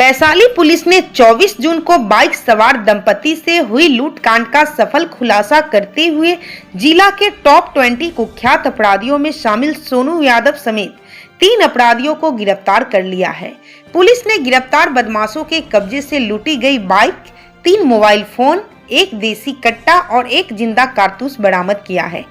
Vaishali police ने 24 जून को bike सवार दंपति से हुई लूटकांड का सफल खुलासा करते हुए जिला के टॉप 20 कुख्यात अपराधियों में शामिल सोनू यादव समेत 3 अपराधियों को गिरफ्तार कर लिया है। पुलिस ने गिरफ्तार बदमाशों के कब्जे से लूटी गई बाइक, 3 मोबाइल फोन, 1 देसी कट्टा और 1 जिंदा कारतूस बरामद किया है।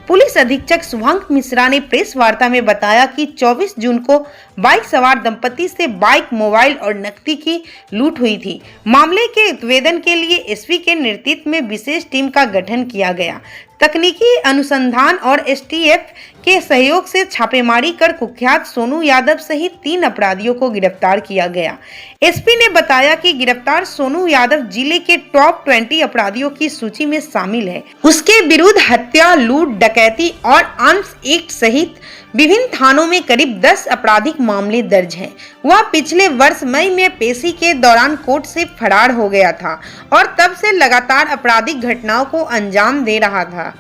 पुलिस अधीक्षक शुभांक मिश्रा ने प्रेस वार्ता में बताया कि 24 जून को बाइक सवार दंपति से बाइक, मोबाइल और नकदी की लूट हुई थी। मामले के उद्भेदन के लिए एसपी के नेतृत्व में विशेष टीम का गठन किया गया। तकनीकी अनुसंधान और एसटीएफ के सहयोग से छापेमारी कर कुख्यात सोनू यादव सहित 3 अपराधियों को गिरफ्तार किया गया। एसपी ने बताया कि गिरफ्तार सोनू यादव जिले के टॉप 20 अपराधियों की सूची में शामिल है। उसके विरुद्ध हत्या, लूट, डकैती और आर्म्स एक्ट सहित विभिन्न थानों में करीब 10 आपराधिक मामले दर्ज हैं। वह पिछले वर्ष मई में पेशी के दौरान कोर्ट से फरार हो गया था और तब से लगातार आपराधिक घटनाओं को अंजाम दे रहा था।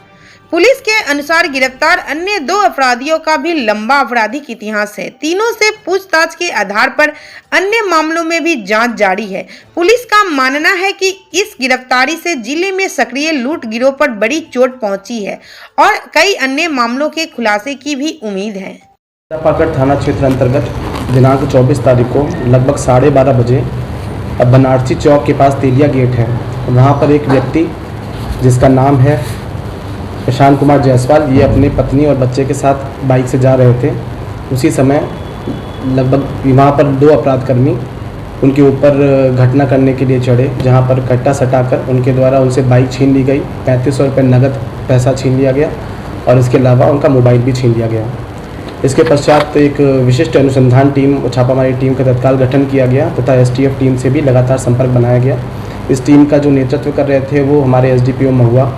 पुलिस के अनुसार गिरफ्तार अन्य 2 अपराधियों का भी लंबा आपराधिक इतिहास है। तीनों से पूछताछ के आधार पर अन्य मामलों में भी जांच जारी है। पुलिस का मानना है कि इस गिरफ्तारी से जिले में सक्रिय लूट गिरोह पर बड़ी चोट पहुंची है और कई अन्य मामलों के खुलासे की भी उम्मीद है। राजापाकड़ थाना क्षेत्र अंतर्गत दिनांक 24 तारीख को लगभग 12:30 बजे बनारसी चौक के पास तेलिया गेट है, वहाँ पर एक व्यक्ति जिसका नाम है प्रशांत कुमार जायसवाल, ये अपने पत्नी और बच्चे के साथ बाइक से जा रहे थे। उसी समय लगभग वहाँ पर 2 अपराधकर्मी उनके ऊपर घटना करने के लिए चढ़े, जहाँ पर कट्टा सटाकर उनके द्वारा उनसे बाइक छीन ली गई, 3500 रुपये नगद पैसा छीन लिया गया और इसके अलावा उनका मोबाइल भी छीन लिया गया। इसके पश्चात एक विशिष्ट अनुसंधान टीम, छापामारी टीम का तत्काल गठन किया गया तथा एसटीएफ टीम से भी लगातार संपर्क बनाया गया। इस टीम का जो नेतृत्व कर रहे थे वो हमारे एसडीपीओ महुआ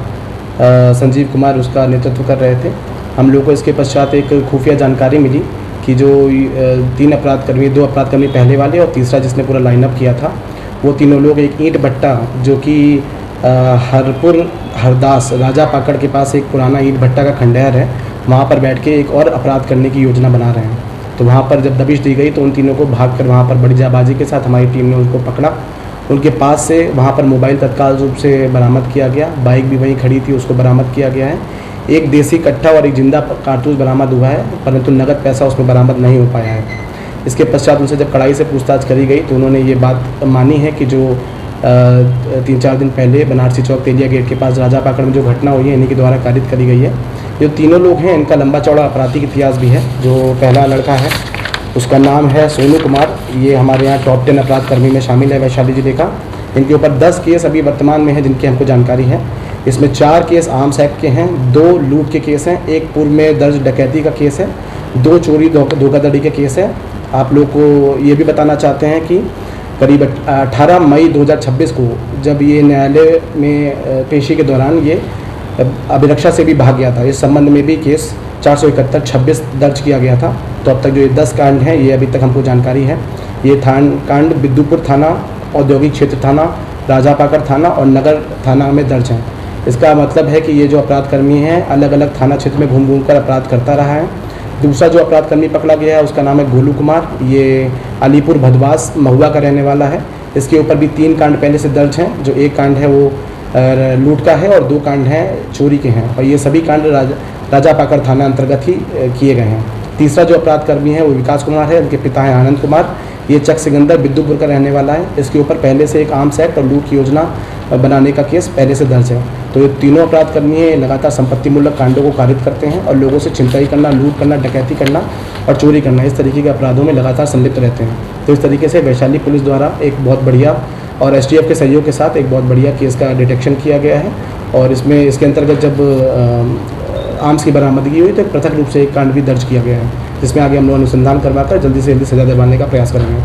संजीव कुमार उसका नेतृत्व कर रहे थे। हम लोगों को इसके पश्चात एक खुफिया जानकारी मिली कि जो 2 अपराधकर्मी पहले वाले और तीसरा जिसने पूरा लाइनअप किया था, वो तीनों लोग एक ईंट भट्टा जो कि हरपुर हरदास राजापाकड़ के पास एक पुराना ईंट भट्टा का खंडहर है, वहाँ पर बैठ के एक और अपराध करने की योजना बना रहे हैं। तो वहाँ पर जब दबिश दी गई तो उन तीनों को भागकर वहाँ पर बड़ी जाबाजी के साथ हमारी टीम ने उनको पकड़ा। उनके पास से वहाँ पर मोबाइल तत्काल रूप से बरामद किया गया, बाइक भी वहीं खड़ी थी उसको बरामद किया गया है। एक देसी कट्टा और एक जिंदा कारतूस बरामद हुआ है, परंतु नगद पैसा उसमें बरामद नहीं हो पाया है। इसके पश्चात उनसे जब कड़ाई से पूछताछ करी गई तो उन्होंने ये बात मानी है कि जो 3-4 दिन पहले बनारसी चौक तेलिया गेट के पास राजापाकड़ में जो घटना हुई है इन्हीं के द्वारा कारित करी गई है। जो तीनों लोग हैं इनका लंबा चौड़ा आपराधिक इतिहास भी है। जो पहला लड़का है उसका नाम है सोनू कुमार, ये हमारे यहाँ टॉप 10 अपराधकर्मी में शामिल है वैशाली जिले का। इनके ऊपर 10 केस अभी वर्तमान में है जिनकी हमको जानकारी है। इसमें 4 केस आर्म्स एक्ट के हैं, 2 लूट के केस हैं, 1 पूर्व में दर्ज डकैती का केस है, 2 चोरी धोखाधड़ी के केस है। आप लोग को ये भी बताना चाहते हैं कि करीब 18 मई 2026 को जब ये न्यायालय में पेशी के दौरान ये अभिरक्षा से भी भाग गया था। इस संबंध में भी केस 471-26 दर्ज किया गया था। तो अब तक जो ये 10 कांड हैं ये अभी तक हमको जानकारी है। ये कांड बिद्दुपुर थाना, औद्योगिक क्षेत्र थाना, राजापाकड़ थाना और नगर थाना में दर्ज हैं। इसका मतलब है कि ये जो अपराधकर्मी हैं अलग अलग थाना क्षेत्र में घूम कर अपराध करता रहा है। दूसरा जो अपराधकर्मी पकड़ा गया है उसका नाम है गोलू कुमार, ये अलीपुर भदवास महुआ का रहने वाला है। इसके ऊपर भी 3 कांड पहले से दर्ज हैं। जो 1 कांड है वो लूट का है और 2 कांड हैं चोरी के हैं और ये सभी कांड राजापाकड़ थाना अंतर्गत ही किए गए हैं। तीसरा जो अपराधकर्मी है वो विकास कुमार है, उनके पिता हैं आनंद कुमार, ये चक सिकंदर बिद्दुपुर का रहने वाला है। इसके ऊपर पहले से एक आर्म्स एक्ट और लूट की योजना बनाने का केस पहले से दर्ज है। तो ये तीनों अपराधकर्मी हैं लगातार संपत्ति मूलक कांडों को कारित करते हैं और लोगों से छिनतई करना, लूट करना, डकैती करना और चोरी करना, इस तरीके के अपराधों में लगातार संलिप्त रहते हैं। तो इस तरीके से वैशाली पुलिस द्वारा एक बहुत बढ़िया और एसटीएफ के सहयोग के साथ एक बहुत बढ़िया केस का डिटेक्शन किया गया है और इसके अंतर्गत जब आर्म्स की बरामदगी हुई तो पृथक रूप से एक कांड भी दर्ज किया गया है, जिसमें आगे हम लोग अनुसंधान करवाकर जल्दी से जल्दी सजा दिलवाने का प्रयास करेंगे।